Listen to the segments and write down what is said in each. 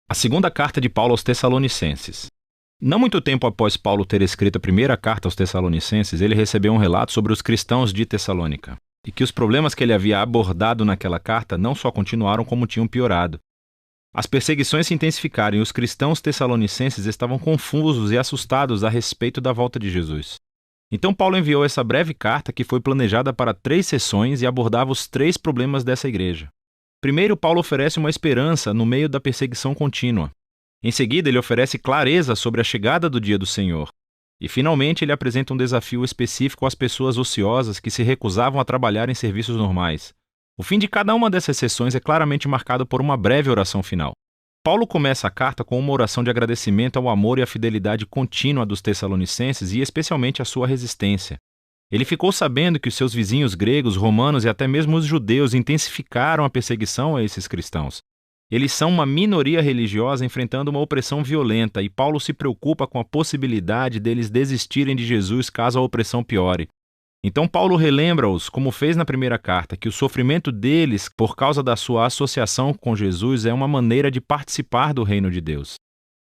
A segunda carta de Paulo aos Tessalonicenses. Não muito tempo após Paulo ter escrito a primeira carta aos Tessalonicenses, ele recebeu um relato sobre os cristãos de Tessalônica, e que os problemas que ele havia abordado naquela carta não só continuaram como tinham piorado. As perseguições se intensificaram e os cristãos tessalonicenses estavam confusos e assustados a respeito da volta de Jesus. Então Paulo enviou essa breve carta que foi planejada para 3 sessões e abordava os 3 problemas dessa igreja. Primeiro, Paulo oferece uma esperança no meio da perseguição contínua. Em seguida, ele oferece clareza sobre a chegada do dia do Senhor. E, finalmente, ele apresenta um desafio específico às pessoas ociosas que se recusavam a trabalhar em serviços normais. O fim de cada uma dessas sessões é claramente marcado por uma breve oração final. Paulo começa a carta com uma oração de agradecimento ao amor e à fidelidade contínua dos tessalonicenses e especialmente à sua resistência. Ele ficou sabendo que os seus vizinhos gregos, romanos e até mesmo os judeus intensificaram a perseguição a esses cristãos. Eles são uma minoria religiosa enfrentando uma opressão violenta e Paulo se preocupa com a possibilidade deles desistirem de Jesus caso a opressão piore. Então Paulo relembra-os, como fez na primeira carta, que o sofrimento deles por causa da sua associação com Jesus é uma maneira de participar do reino de Deus.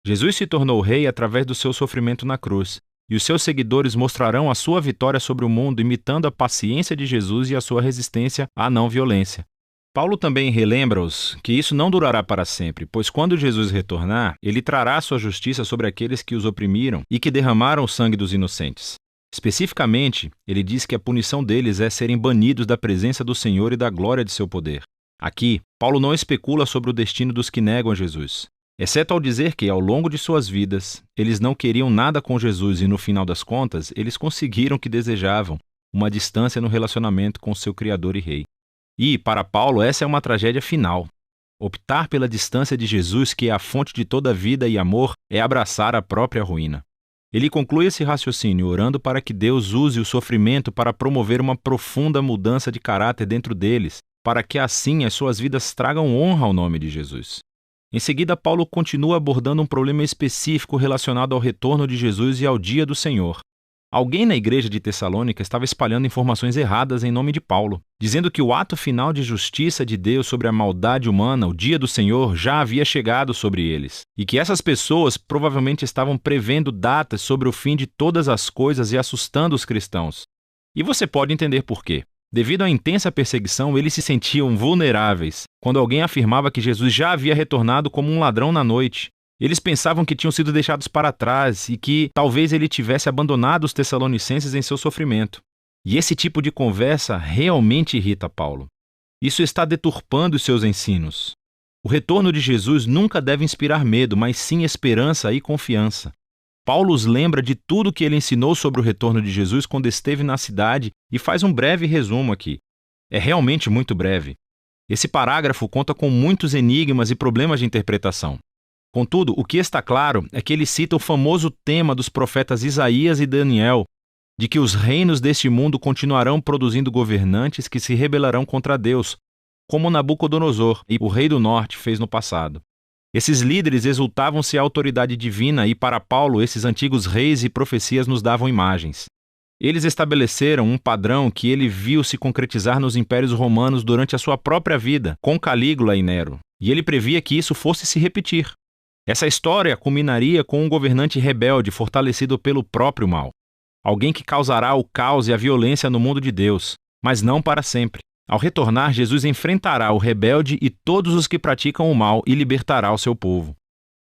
Jesus se tornou rei através do seu sofrimento na cruz. E os seus seguidores mostrarão a sua vitória sobre o mundo imitando a paciência de Jesus e a sua resistência à não-violência. Paulo também relembra-os que isso não durará para sempre, pois quando Jesus retornar, ele trará sua justiça sobre aqueles que os oprimiram e que derramaram o sangue dos inocentes. Especificamente, ele diz que a punição deles é serem banidos da presença do Senhor e da glória de seu poder. Aqui, Paulo não especula sobre o destino dos que negam a Jesus. Exceto ao dizer que, ao longo de suas vidas, eles não queriam nada com Jesus e, no final das contas, eles conseguiram o que desejavam, uma distância no relacionamento com seu Criador e Rei. E, para Paulo, essa é uma tragédia final. Optar pela distância de Jesus, que é a fonte de toda vida e amor, é abraçar a própria ruína. Ele conclui esse raciocínio orando para que Deus use o sofrimento para promover uma profunda mudança de caráter dentro deles, para que assim as suas vidas tragam honra ao nome de Jesus. Em seguida, Paulo continua abordando um problema específico relacionado ao retorno de Jesus e ao dia do Senhor. Alguém na igreja de Tessalônica estava espalhando informações erradas em nome de Paulo, dizendo que o ato final de justiça de Deus sobre a maldade humana, o dia do Senhor, já havia chegado sobre eles, e que essas pessoas provavelmente estavam prevendo datas sobre o fim de todas as coisas e assustando os cristãos. E você pode entender por quê. Devido à intensa perseguição, eles se sentiam vulneráveis quando alguém afirmava que Jesus já havia retornado como um ladrão na noite. Eles pensavam que tinham sido deixados para trás e que talvez ele tivesse abandonado os tessalonicenses em seu sofrimento. E esse tipo de conversa realmente irrita Paulo. Isso está deturpando os seus ensinos. O retorno de Jesus nunca deve inspirar medo, mas sim esperança e confiança. Paulo os lembra de tudo que ele ensinou sobre o retorno de Jesus quando esteve na cidade e faz um breve resumo aqui. É realmente muito breve. Esse parágrafo conta com muitos enigmas e problemas de interpretação. Contudo, o que está claro é que ele cita o famoso tema dos profetas Isaías e Daniel, de que os reinos deste mundo continuarão produzindo governantes que se rebelarão contra Deus, como Nabucodonosor e o rei do norte fez no passado. Esses líderes exultavam-se à autoridade divina e, para Paulo, esses antigos reis e profecias nos davam imagens. Eles estabeleceram um padrão que ele viu se concretizar nos impérios romanos durante a sua própria vida, com Calígula e Nero, e ele previa que isso fosse se repetir. Essa história culminaria com um governante rebelde fortalecido pelo próprio mal. Alguém que causará o caos e a violência no mundo de Deus, mas não para sempre. Ao retornar, Jesus enfrentará o rebelde e todos os que praticam o mal e libertará o seu povo.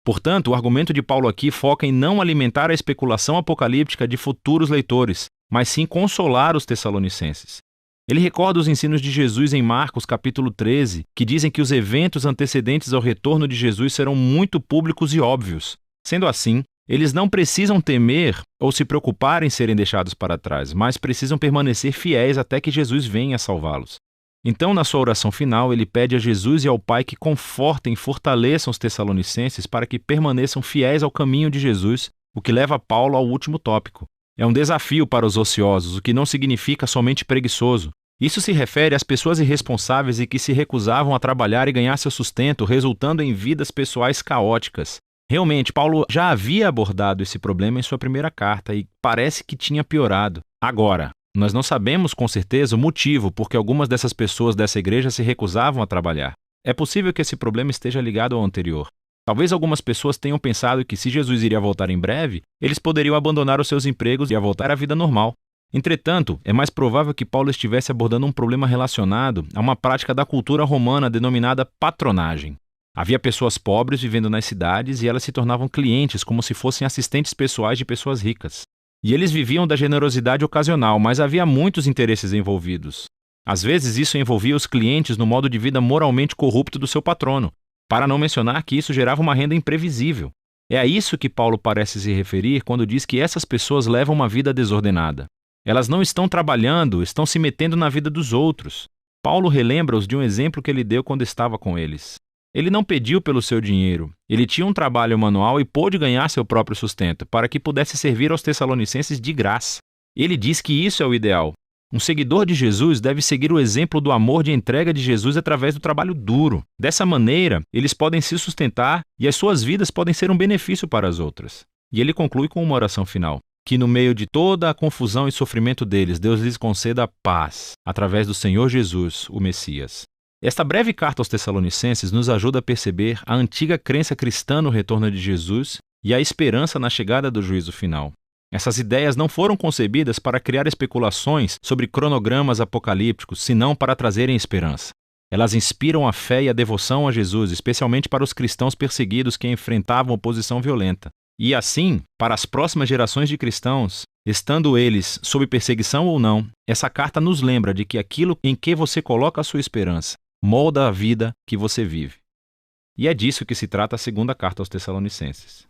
Portanto, o argumento de Paulo aqui foca em não alimentar a especulação apocalíptica de futuros leitores, mas sim consolar os tessalonicenses. Ele recorda os ensinos de Jesus em Marcos capítulo 13, que dizem que os eventos antecedentes ao retorno de Jesus serão muito públicos e óbvios. Sendo assim, eles não precisam temer ou se preocupar em serem deixados para trás, mas precisam permanecer fiéis até que Jesus venha salvá-los. Então, na sua oração final, ele pede a Jesus e ao Pai que confortem e fortaleçam os tessalonicenses para que permaneçam fiéis ao caminho de Jesus, o que leva Paulo ao último tópico. É um desafio para os ociosos, o que não significa somente preguiçoso. Isso se refere às pessoas irresponsáveis e que se recusavam a trabalhar e ganhar seu sustento, resultando em vidas pessoais caóticas. Realmente, Paulo já havia abordado esse problema em sua primeira carta e parece que tinha piorado. Agora, nós não sabemos com certeza o motivo por que algumas dessas pessoas dessa igreja se recusavam a trabalhar. É possível que esse problema esteja ligado ao anterior. Talvez algumas pessoas tenham pensado que se Jesus iria voltar em breve, eles poderiam abandonar os seus empregos e voltar à vida normal. Entretanto, é mais provável que Paulo estivesse abordando um problema relacionado a uma prática da cultura romana denominada patronagem. Havia pessoas pobres vivendo nas cidades e elas se tornavam clientes como se fossem assistentes pessoais de pessoas ricas. E eles viviam da generosidade ocasional, mas havia muitos interesses envolvidos. Às vezes isso envolvia os clientes no modo de vida moralmente corrupto do seu patrono, para não mencionar que isso gerava uma renda imprevisível. É a isso que Paulo parece se referir quando diz que essas pessoas levam uma vida desordenada. Elas não estão trabalhando, estão se metendo na vida dos outros. Paulo relembra-os de um exemplo que ele deu quando estava com eles. Ele não pediu pelo seu dinheiro. Ele tinha um trabalho manual e pôde ganhar seu próprio sustento, para que pudesse servir aos Tessalonicenses de graça. Ele diz que isso é o ideal. Um seguidor de Jesus deve seguir o exemplo do amor de entrega de Jesus através do trabalho duro. Dessa maneira, eles podem se sustentar e as suas vidas podem ser um benefício para as outras. E ele conclui com uma oração final. Que no meio de toda a confusão e sofrimento deles, Deus lhes conceda paz, através do Senhor Jesus, o Messias. Esta breve carta aos Tessalonicenses nos ajuda a perceber a antiga crença cristã no retorno de Jesus e a esperança na chegada do juízo final. Essas ideias não foram concebidas para criar especulações sobre cronogramas apocalípticos, senão para trazerem esperança. Elas inspiram a fé e a devoção a Jesus, especialmente para os cristãos perseguidos que enfrentavam oposição violenta. E assim, para as próximas gerações de cristãos, estando eles sob perseguição ou não, essa carta nos lembra de que aquilo em que você coloca a sua esperança molda a vida que você vive. E é disso que se trata a segunda carta aos Tessalonicenses.